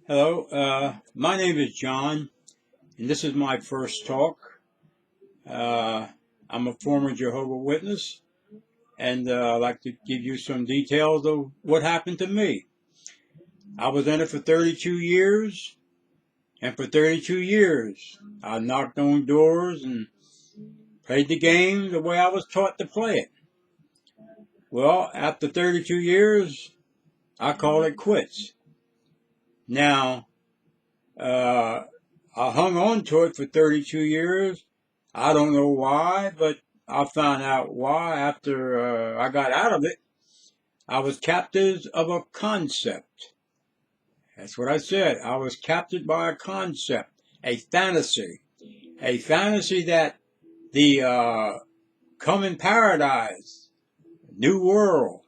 Hello, my name is John, and this is my first talk. Uh, I'm a former Jehovah Witness, and I'd like to give you some details of what happened to me. I was in it for 32 years, and for 32 years, I knocked on doors and played the game the way I was taught to play it. Well, after 32 years, I call it quits. Now, uh, I hung on to it for 32 years. I don't know why, but I found out why after I got out of it. I was captive of a concept. That's what I said. I was captured by a concept, a fantasy that the coming paradise, new world.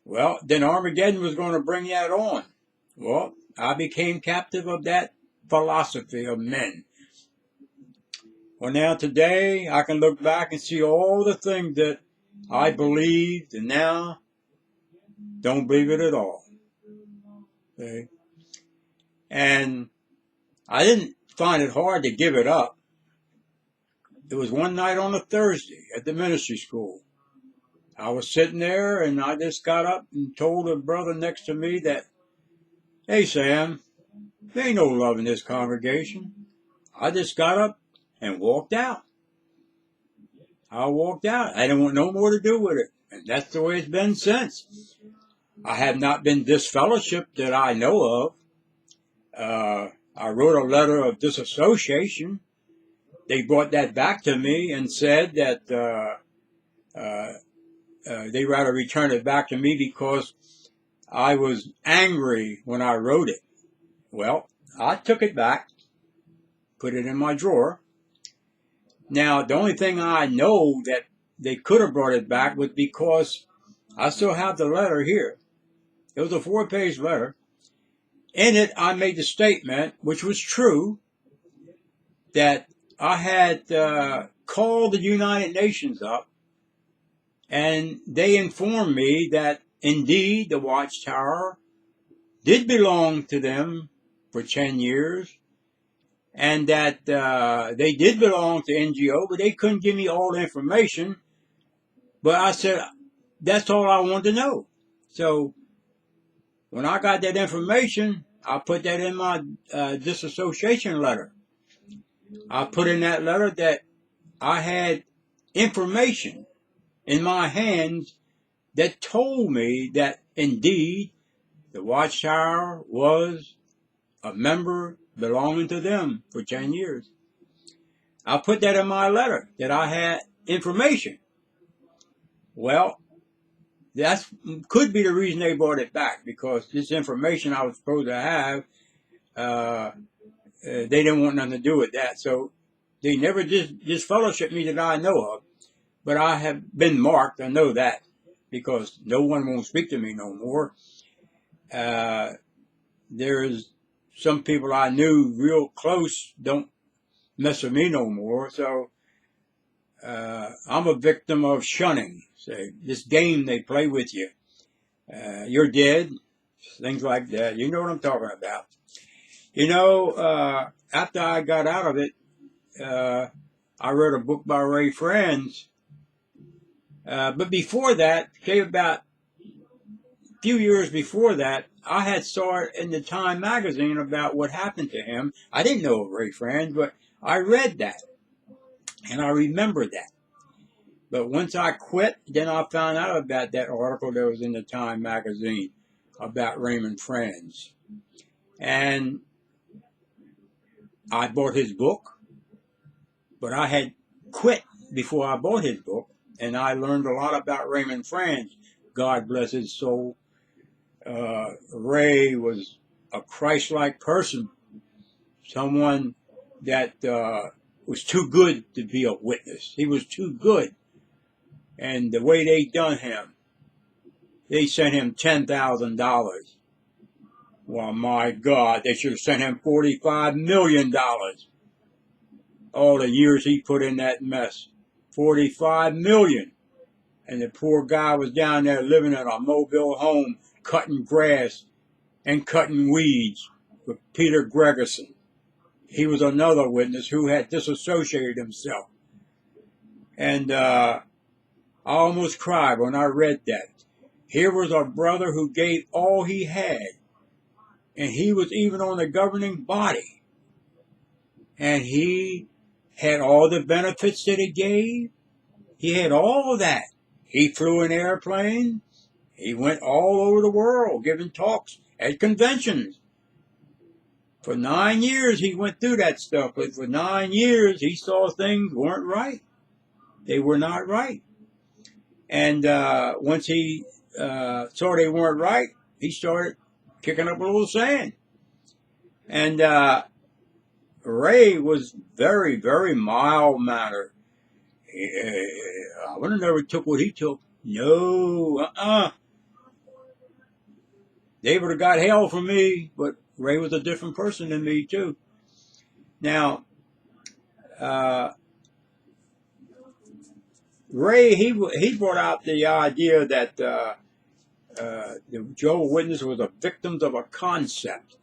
Well, then Armageddon was going to bring that on. Well, I became captive of that philosophy of men. Well, now today I can look back and see all the things that I believed and now don't believe it at all. Okay? And I didn't find it hard to give it up. It was one night on a Thursday at the ministry school. I was sitting there and I just got up and told a brother next to me that, "Hey, Sam, there ain't no love in this congregation." I just got up and walked out. I walked out. I didn't want no more to do with it. And that's the way it's been since. I have not been disfellowshipped that I know of. I wrote a letter of disassociation. They brought that back to me and said that they rather return it back to me because I was angry when I wrote it. Well, I took it back, put it in my drawer. Now, the only thing I know that they could have brought it back was because I still have the letter here. It was a 4-page letter. In it, I made the statement, which was true, that I had called the United Nations up, and they informed me that indeed the Watchtower did belong to them for 10 years, and that they did belong to NGO, but they couldn't give me all the information. But I said, that's all I wanted to know. So when I got that information, I put that in my disassociation letter. I put in that letter that I had information in my hands that told me that indeed the Watchtower was a member belonging to them for 10 years. I put that in my letter that I had information. Well, that could be the reason they brought it back, because this information I was supposed to have, they didn't want nothing to do with that. So they never disfellowshipped me that I know of. But I have been marked, I know that, because no one won't speak to me no more. There's some people I knew real close don't mess with me no more. So I'm a victim of shunning. So this game they play with you. You're dead, things like that. You know what I'm talking about. You know, after I got out of it, I read a book by Ray Franz. But before that, about a few years before that, I had saw it in the Time magazine about what happened to him. I didn't know of Ray Franz, but I read that, and I remember that. But once I quit, then I found out about that article that was in the Time magazine about Raymond Franz. And I bought his book, but I had quit before I bought his book, and I learned a lot about Raymond Franz. God bless his soul. Ray was a Christ-like person, someone that was too good to be a witness. He was too good. And the way they done him, they sent him $10,000. Well, my God, they should have sent him $45 million. All the years he put in that mess. $45 million. And the poor guy was down there living in a mobile home, cutting grass, and cutting weeds with Peter Gregerson. He was another witness who had disassociated himself. And I almost cried when I read that. Here was a brother who gave all he had, and he was even on the governing body. And he had all the benefits that he gave. He had all of that. He flew an airplane. He went all over the world giving talks at conventions. For 9 years he went through that stuff, but for 9 years he saw things weren't right. They were not right. And once he saw they weren't right, he started kicking up a little sand. And Ray was very, very mild-mannered. I would have never took what he took. No, They would have got hell from me, but Ray was a different person than me, too. Now, Ray, he brought out the idea that the Jehovah's Witness was a victim of a concept.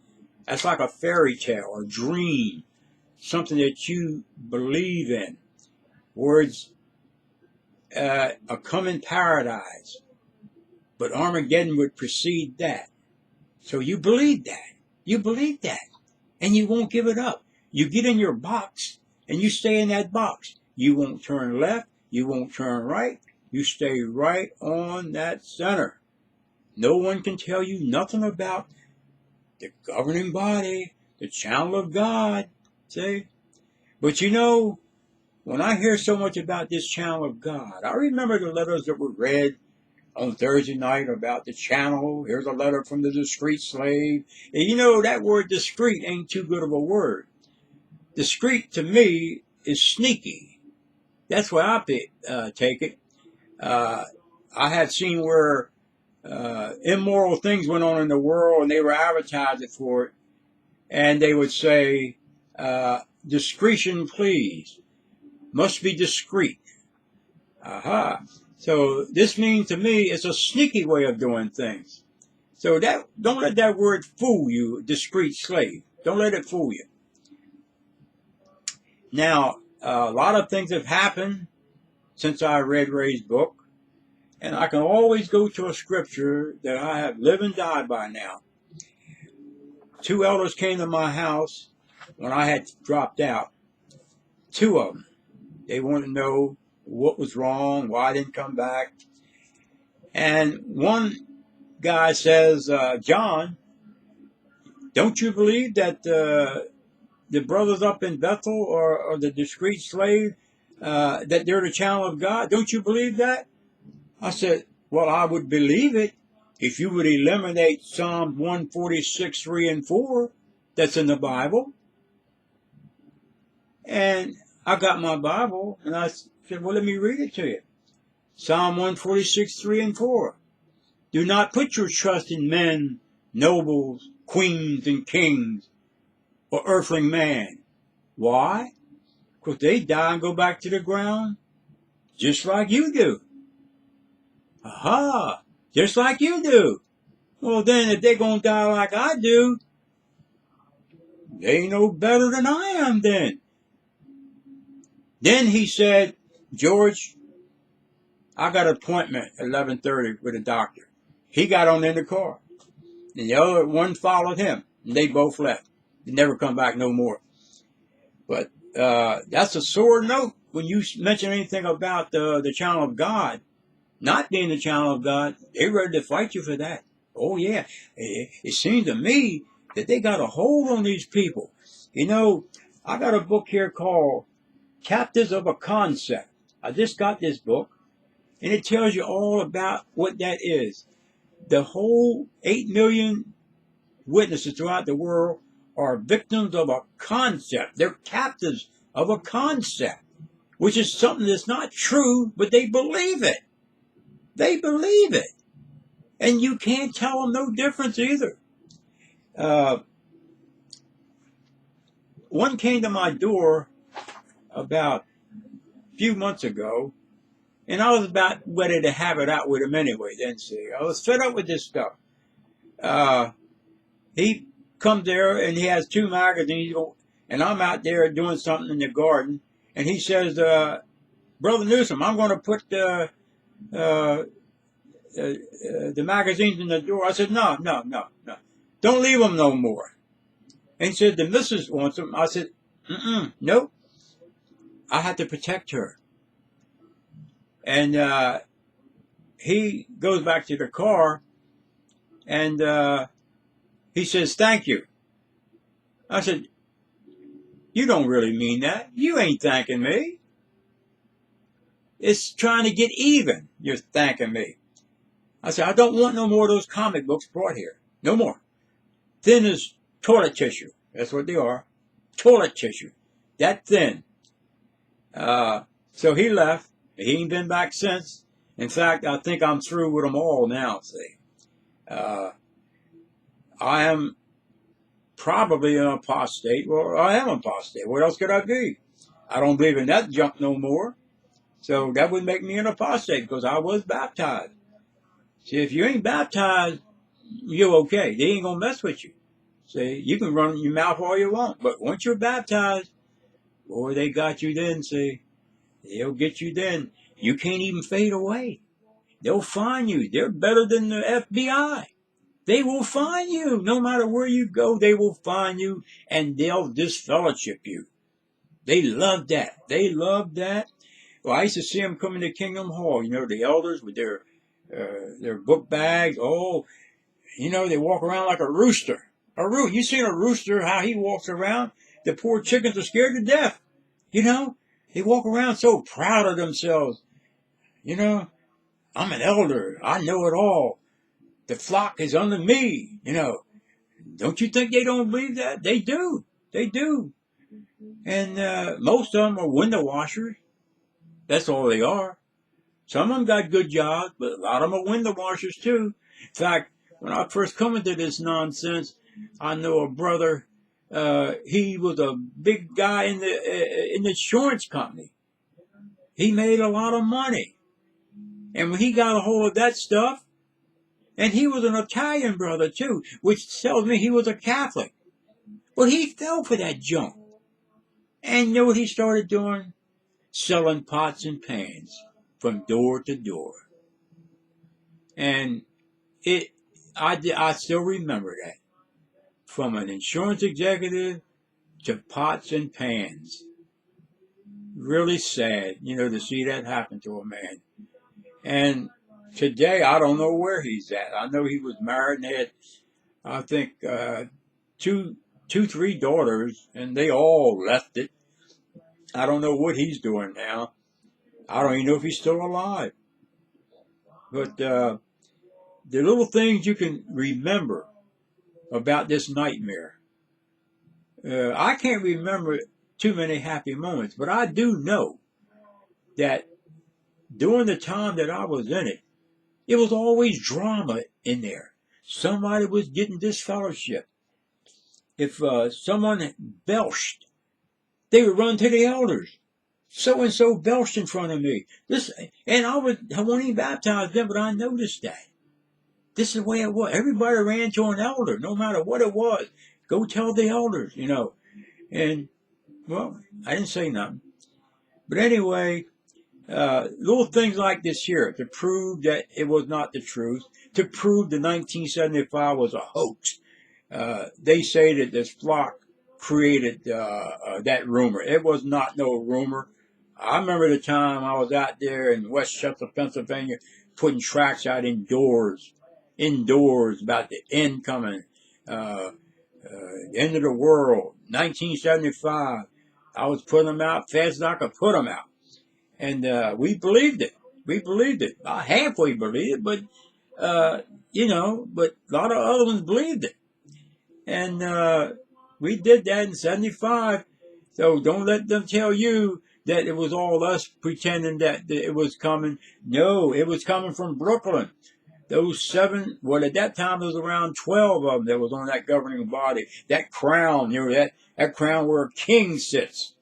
That's like a fairy tale, a dream, something that you believe in. Words, a coming paradise, but Armageddon would precede that. So you believe that. You believe that. And you won't give it up. You get in your box, and you stay in that box. You won't turn left. You won't turn right. You stay right on that center. No one can tell you nothing about the governing body, the channel of God, see? But you know, when I hear so much about this channel of God, I remember the letters that were read on Thursday night about the channel. Here's a letter from the discreet slave. And you know, that word discreet ain't too good of a word. Discreet to me is sneaky. That's why I take it. I had seen where immoral things went on in the world and they were advertising for it. And they would say, discretion, please. Must be discreet. Aha. So this means to me it's a sneaky way of doing things. So don't let that word fool you, discreet slave. Don't let it fool you. Now, a lot of things have happened since I read Ray's book. And I can always go to a scripture that I have lived and died by now. 2 elders came to my house when I had dropped out. 2 of them. They wanted to know what was wrong, why I didn't come back. And one guy says, John, don't you believe that the brothers up in Bethel or the discreet slave, that they're the channel of God? Don't you believe that? I said, well, I would believe it if you would eliminate Psalm 146, 3 and 4 that's in the Bible. And I got my Bible, and I said, well, let me read it to you. Psalm 146, 3 and 4. Do not put your trust in men, nobles, queens, and kings, or earthling man. Why? Because they die and go back to the ground just like you do. Aha! Just like you do. Well, then, if they're going to die like I do, they ain't no better than I am then. Then he said, George, I got an appointment at 11:30 with a doctor. He got on in the car. And the other one followed him. And they both left. They never come back no more. But that's a sore note when you mention anything about the channel of God. Not being the channel of God, they're ready to fight you for that. Oh, yeah. It seems to me that they got a hold on these people. You know, I got a book here called Captives of a Concept. I just got this book, and it tells you all about what that is. The whole 8 million witnesses throughout the world are victims of a concept. They're captives of a concept, which is something that's not true, but they believe it. They believe it. And you can't tell them no difference either. One came to my door about a few months ago, and I was about ready to have it out with him anyway, then see. I was fed up with this stuff. he comes there and he has 2 magazines, and I'm out there doing something in the garden, and he says, Brother Newsom, I'm going to put the magazines in the door. I said, no. Don't leave them no more. And he said, the missus wants them. I said, nope. I had to protect her. And he goes back to the car, and he says, thank you. I said, you don't really mean that. You ain't thanking me. It's trying to get even. You're thanking me. I said, I don't want no more of those comic books brought here. No more. Thin as toilet tissue. That's what they are. Toilet tissue. That thin. So he left. He ain't been back since. In fact, I think I'm through with them all now, see. I am probably an apostate. Well, I am an apostate. What else could I be? I don't believe in that junk no more. So that would make me an apostate because I was baptized. See, if you ain't baptized, you're okay. They ain't going to mess with you. See, you can run your mouth all you want. But once you're baptized, boy, they got you then, see. They'll get you then. You can't even fade away. They'll find you. They're better than the FBI. They will find you. No matter where you go, they will find you, and they'll disfellowship you. They love that. They love that. Well, I used to see them come into Kingdom Hall, the elders with their book bags. Oh, they walk around like a rooster. You seen a rooster, how he walks around? The poor chickens are scared to death. They walk around so proud of themselves. I'm an elder. I know it all. The flock is under me. Don't you think they don't believe that? They do. They do. And most of them are window washers. That's all they are. Some of them got good jobs, but a lot of them are window washers too. In fact, when I first come into this nonsense, I know a brother. He was a big guy in the insurance company. He made a lot of money, and when he got a hold of that stuff, and he was an Italian brother too, which tells me he was a Catholic. But he fell for that junk, and you know what he started doing? Selling pots and pans from door to door. And I still remember that. From an insurance executive to pots and pans. Really sad, to see that happen to a man. And today, I don't know where he's at. I know he was married and had, I think, 3 daughters, and they all left it. I don't know what he's doing now. I don't even know if he's still alive. But the little things you can remember about this nightmare. I can't remember too many happy moments, but I do know that during the time that I was in it, it was always drama in there. Somebody was getting disfellowship. If someone belched, they would run to the elders. So and so belched in front of me. And I wasn't even baptized then, but I noticed that. This is the way it was. Everybody ran to an elder, no matter what it was. Go tell the elders, And, well, I didn't say nothing. But anyway, little things like this here to prove that it was not the truth, to prove the 1975 was a hoax. They say that this flock created that rumor. It was not no rumor. I remember the time I was out there in Westchester, Pennsylvania, putting tracts out indoors about the end coming, the end of the world, 1975. I was putting them out fast as I could put them out. And we believed it. We believed it. I halfway believed it, but, but a lot of other ones believed it. And we did that in 75. So don't let them tell you that it was all us pretending that it was coming. No, it was coming from Brooklyn. Those 7, well, at that time, there was around 12 of them that was on that governing body. That crown, that crown where a king sits.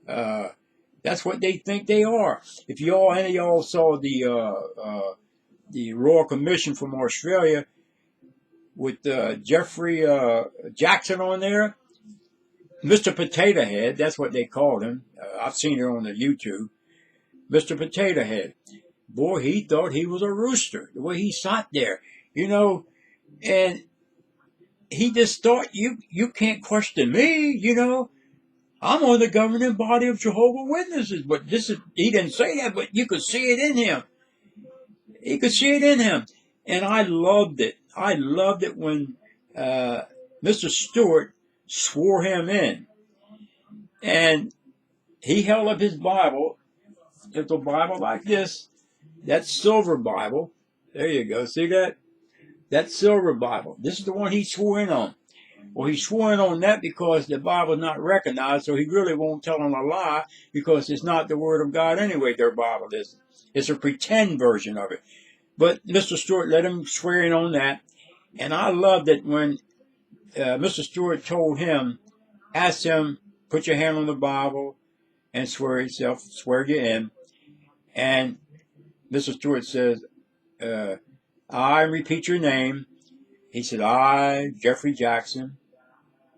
That's what they think they are. If any of y'all saw the Royal Commission from Australia, with Jeffrey Jackson on there. Mr. Potato Head, that's what they called him. I've seen it on the YouTube. Mr. Potato Head. Boy, he thought he was a rooster. The way he sat there, and he just thought, you can't question me, I'm on the governing body of Jehovah Witnesses. But he didn't say that, but you could see it in him. You could see it in him. And I loved it. I loved it when Mr. Stewart swore him in. And he held up his Bible, just a Bible like this, that silver Bible. There you go. See that? That silver Bible. This is the one he swore in on. Well, he swore in on that because the Bible is not recognized, so he really won't tell them a lie because it's not the Word of God anyway, their Bible is. It's a pretend version of it. But Mr. Stewart let him swear in on that. And I loved it when Mr. Stewart told him, asked him, put your hand on the Bible and swear you in. And Mr. Stewart says, I repeat your name. He said, I, Jeffrey Jackson.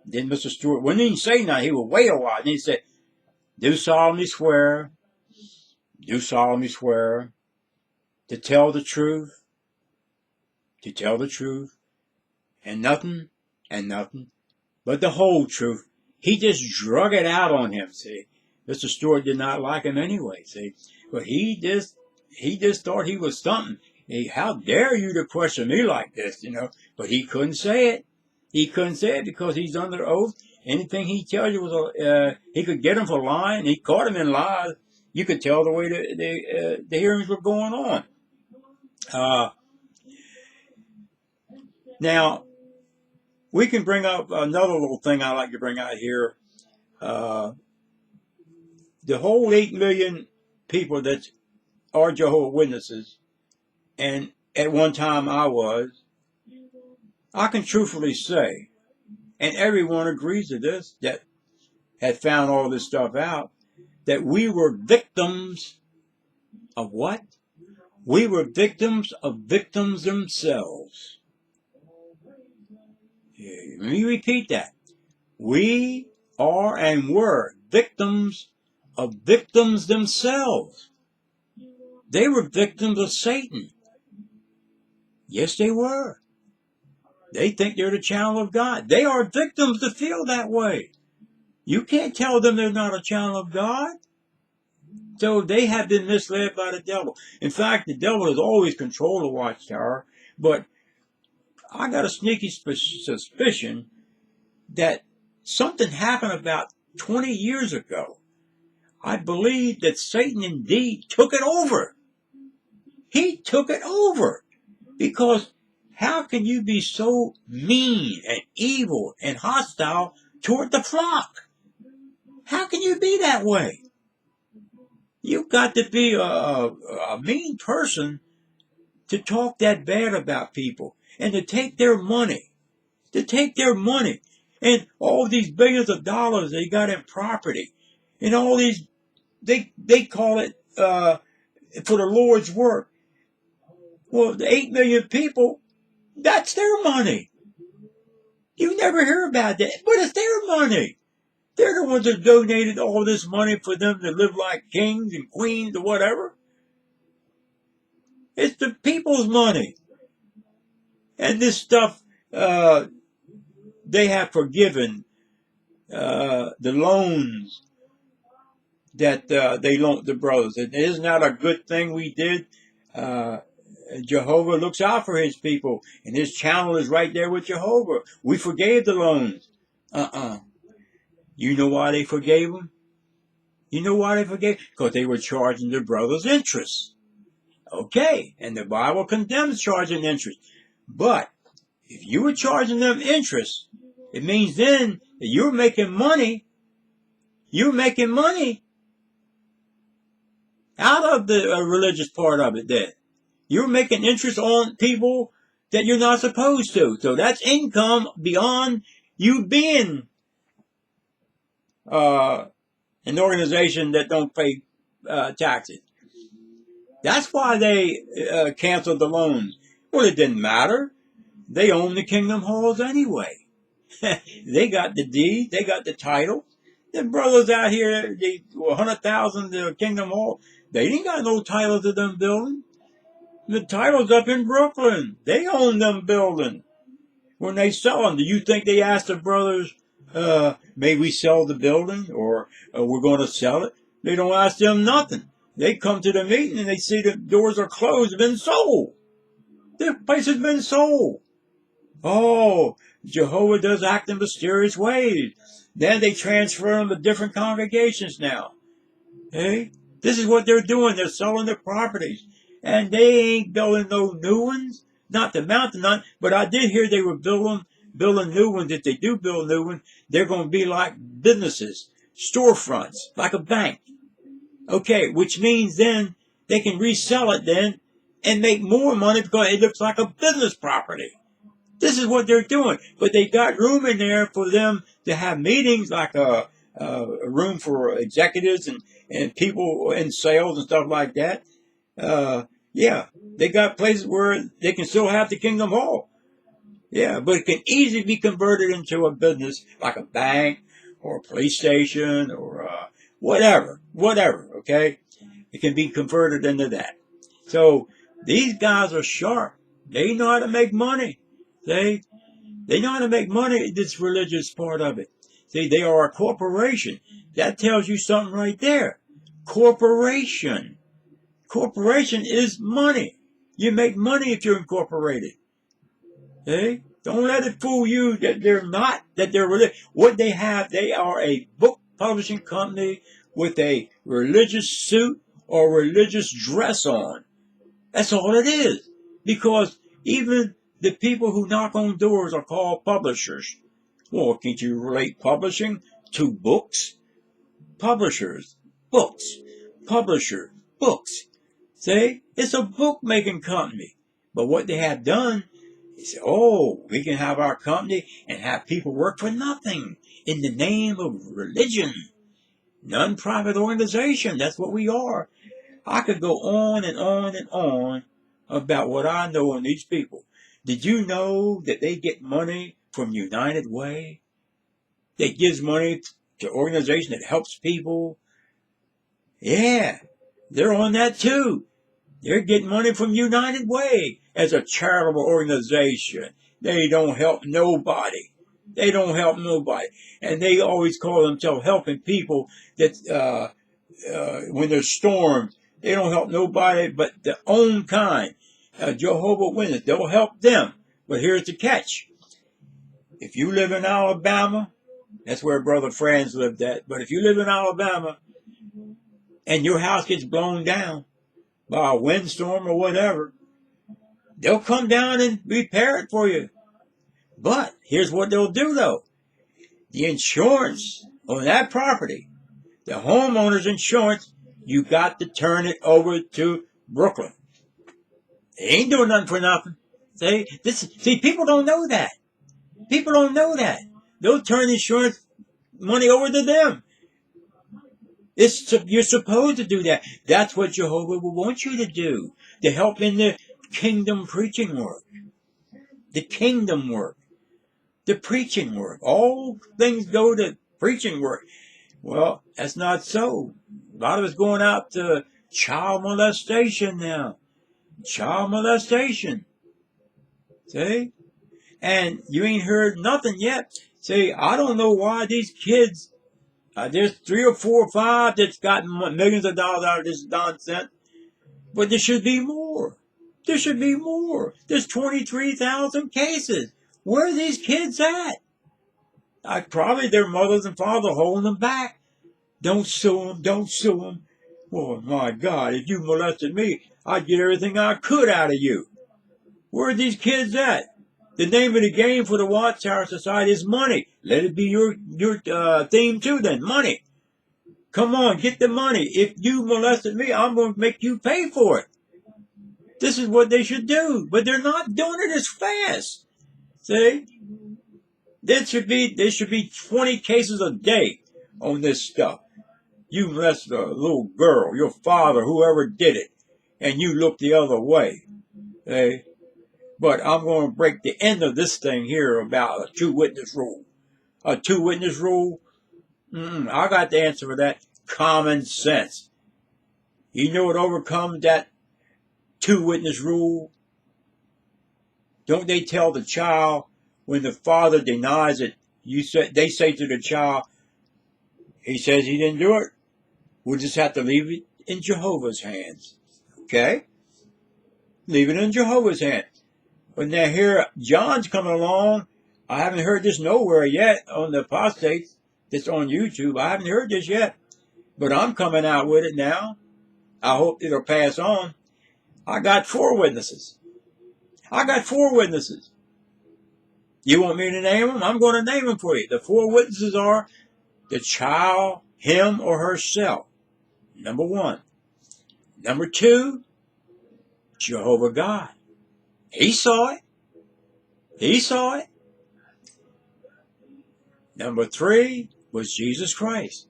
Then Mr. Stewart wouldn't even say nothing. He would wait a while. And he said, do solemnly swear to tell the truth, and nothing but the whole truth. He just drug it out on him, see. Mr. Stewart did not like him anyway, see. But he just thought he was something. How dare you to question me like this, But he couldn't say it. He couldn't say it because he's under oath. Anything he tells you was he could get him for lying. He caught him in lies. You could tell the way the hearings were going on. Now, we can bring up another little thing I like to bring out here. The whole 8 million people that are Jehovah Witnesses, and at one time I can truthfully say, and everyone agrees to this, that had found all this stuff out, that we were victims of what? We were victims of victims themselves. Let me repeat that. We are and were victims of victims themselves. They were victims of Satan. Yes, they were. They think they're the child of God. They are victims to feel that way. You can't tell them they're not a child of God. So they have been misled by the devil. In fact, the devil has always controlled the Watchtower, but I got a sneaky suspicion that something happened about 20 years ago. I believe that Satan indeed took it over. He took it over. Because how can you be so mean and evil and hostile toward the flock? How can you be that way? You've got to be a mean person to talk that bad about people and to take their money. And all these billions of dollars they got in property. And all these, they call it for the Lord's work. Well, the 8 million people, that's their money. You never hear about that, but it's their money. They're the ones that donated all this money for them to live like kings and queens or whatever. It's the people's money. And this stuff, they have forgiven the loans that they loaned the brothers. And isn't that a good thing we did? Jehovah looks out for his people, and his channel is right there with Jehovah. We forgave the loans. You know why they forgave them? You know why they forgave? Because they were charging their brothers interest. Okay, and the Bible condemns charging interest. But if you were charging them interest, it means then that you're making money. You're making money out of the religious part of it then. You're making interest on people that you're not supposed to. So that's income beyond you being an organization that don't pay taxes. That's why they canceled the loans. Well, it didn't matter. they own the kingdom halls anyway. They got the deed, they got the title. The brothers out here, the 100,000 Kingdom Hall, they ain't got no title to them buildings. The title's up in Brooklyn. They own them buildings. When they sell them, do you think they ask the brothers, may we sell the building, or we're going to sell it? They don't ask them nothing. They come to the meeting and they see the doors are closed, been sold. The place has been sold. Oh, Jehovah does act in mysterious ways. Then they transfer them to different congregations now. Hey, this is what they're doing. They're selling their properties. And they ain't building no new ones. Not the mountain, none. But I did hear they were building new ones. If they do build new ones, they're going to be like businesses, storefronts, like a bank. Okay, which means then they can resell it then and make more money because it looks like a business property. This is what they're doing. But they got room in there for them to have meetings, like a room for executives and people in sales and stuff like that. Yeah, they got places where they can still have the Kingdom Hall. Yeah, but it can easily be converted into a business like a bank or a police station or whatever, okay? It can be converted into that. So these guys are sharp. They know how to make money. They know how to make money, this religious part of it. See, they are a corporation. That tells you something right there. Corporation. Corporation is money. You make money if you're incorporated. Okay? Don't let it fool you that they're not, that they're religious. What they have, they are a book publishing company with a religious suit or religious dress on. That's all it is. Because even the people who knock on doors are called publishers. Well, can't you relate publishing to books? Publishers, books. Publisher, books. See, it's a book-making company. But what they have done is, we can have our company and have people work for nothing in the name of religion. Non-profit organization, that's what we are. I could go on and on and on about what I know on these people. Did you know that they get money from United Way? That gives money to an organization that helps people. Yeah, they're on that too. They're getting money from United Way as a charitable organization. They don't help nobody. They don't help nobody. And they always call themselves helping people that when there's storms. They don't help nobody but their own kind. Jehovah Witness, they'll help them. But here's the catch. If you live in Alabama, that's where Brother Franz lived at. But if you live in Alabama and your house gets blown down by a windstorm or whatever, they'll come down and repair it for you. But here's what they'll do though. The insurance on that property, the homeowner's insurance, you got to turn it over to Brooklyn. They ain't doing nothing for nothing. See, people don't know that. People don't know that. They'll turn the insurance money over to them. You're supposed to do that. That's what Jehovah will want you to do. To help in the kingdom preaching work. The kingdom work. The preaching work. All things go to preaching work. Well, that's not so. A lot of it's going out to child molestation now. Child molestation. See? And you ain't heard nothing yet. See, I don't know why these kids, there's 3 or 4 or 5 that's gotten millions of dollars out of this nonsense. But there should be more. There should be more. There's 23,000 cases. Where are these kids at? Probably their mothers and fathers holding them back. Don't sue them. Don't sue them. Oh, my God, if you molested me, I'd get everything I could out of you. Where are these kids at? The name of the game for the Watchtower Society is money. Let it be your theme too then, money. Come on, get the money. If you molested me, I'm going to make you pay for it. This is what they should do. But they're not doing it as fast. See? There should be 20 cases a day on this stuff. You molested a little girl, your father, whoever did it, and you look the other way. Hey, But I'm going to break the end of this thing here about a two-witness rule. A two-witness rule? I got the answer for that. Common sense. You know what overcomes that two-witness rule? Don't they tell the child when the father denies it, they say to the child, he says he didn't do it. We'll just have to leave it in Jehovah's hands. Okay? Leave it in Jehovah's hands. But now here, John's coming along. I haven't heard this nowhere yet on the apostates. That's on YouTube. I haven't heard this yet. But I'm coming out with it now. I hope it'll pass on. I got 4 witnesses. I got 4 witnesses. You want me to name them? I'm going to name them for you. The 4 witnesses are the child, him or herself. Number 1. Number 2, Jehovah God. He saw it. He saw it. Number 3 was Jesus Christ.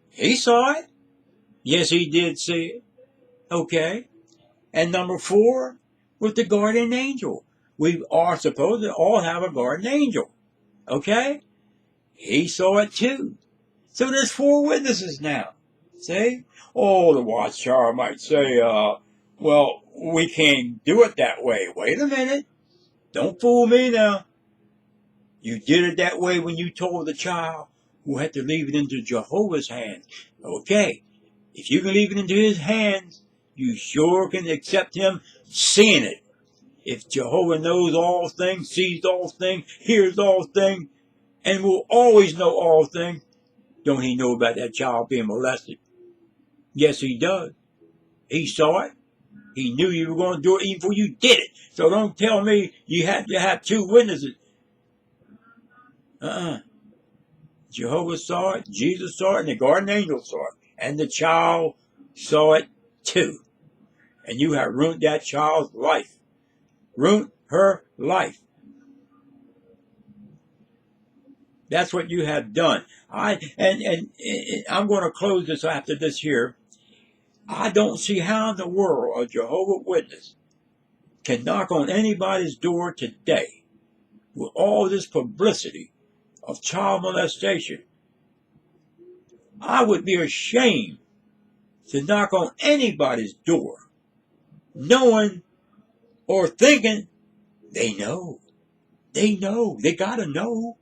He saw it. Yes, he did see it. Okay. And number 4 was the guardian angel. We are supposed to all have a guardian angel. Okay? He saw it too. So there's 4 witnesses now. See? Oh, the Watchtower might say, well, we can't do it that way. Wait a minute. Don't fool me now. You did it that way when you told the child who had to leave it into Jehovah's hands. Okay. If you can leave it into his hands, you sure can accept him seeing it. If Jehovah knows all things, sees all things, hears all things, and will always know all things, don't he know about that child being molested? Yes, he does. He saw it. He knew you were going to do it even before you did it. So don't tell me you had to have 2 witnesses. Jehovah saw it, Jesus saw it, and the guardian angel saw it. And the child saw it too. And you have ruined that child's life. Ruined her life. That's what you have done. I'm going to close this after this here. I don't see how in the world a Jehovah's Witness can knock on anybody's door today with all this publicity of child molestation. I would be ashamed to knock on anybody's door knowing or thinking they know. They know. They got to know.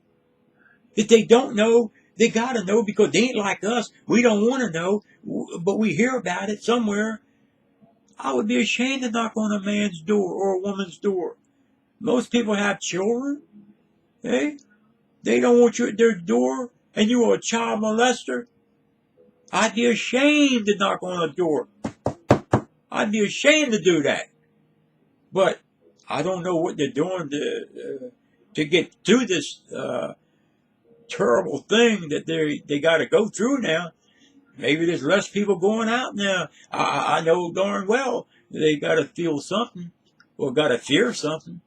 If they don't know, they got to know because they ain't like us. We don't want to know, but we hear about it somewhere. I would be ashamed to knock on a man's door or a woman's door. Most people have children. Hey? They don't want you at their door and you are a child molester. I'd be ashamed to knock on a door. I'd be ashamed to do that. But I don't know what they're doing to get through this terrible thing that they got to go through now. Maybe there's less people going out now. I know darn well they got to feel something or got to fear something.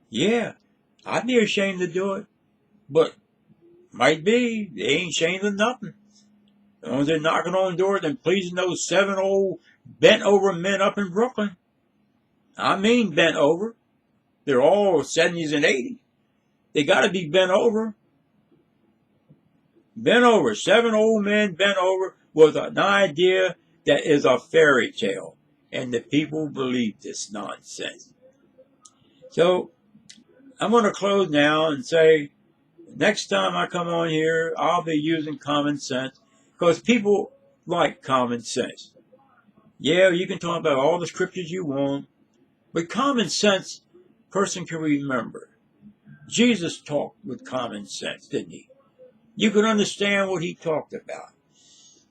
Yeah, I'd be ashamed to do it. But might be they ain't ashamed of nothing. As long as they're knocking on doors and pleasing those 7 old bent over men up in Brooklyn. I mean bent over. They're all 70s and 80s. They got to be bent over. Bent over. 7 old men bent over with an idea that is a fairy tale. And the people believe this nonsense. So, I'm going to close now and say, next time I come on here, I'll be using common sense. Because people like common sense. Yeah, you can talk about all the scriptures you want. But common sense, person can remember. Jesus talked with common sense, didn't he? You could understand what he talked about.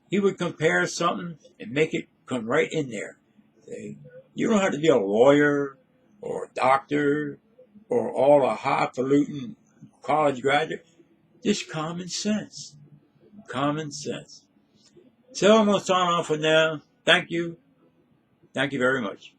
He would compare something and make it come right in there. See? You don't have to be a lawyer or a doctor or all a highfalutin college graduate. Just common sense. Common sense. So I'm going to sign off for now. Thank you. Thank you very much.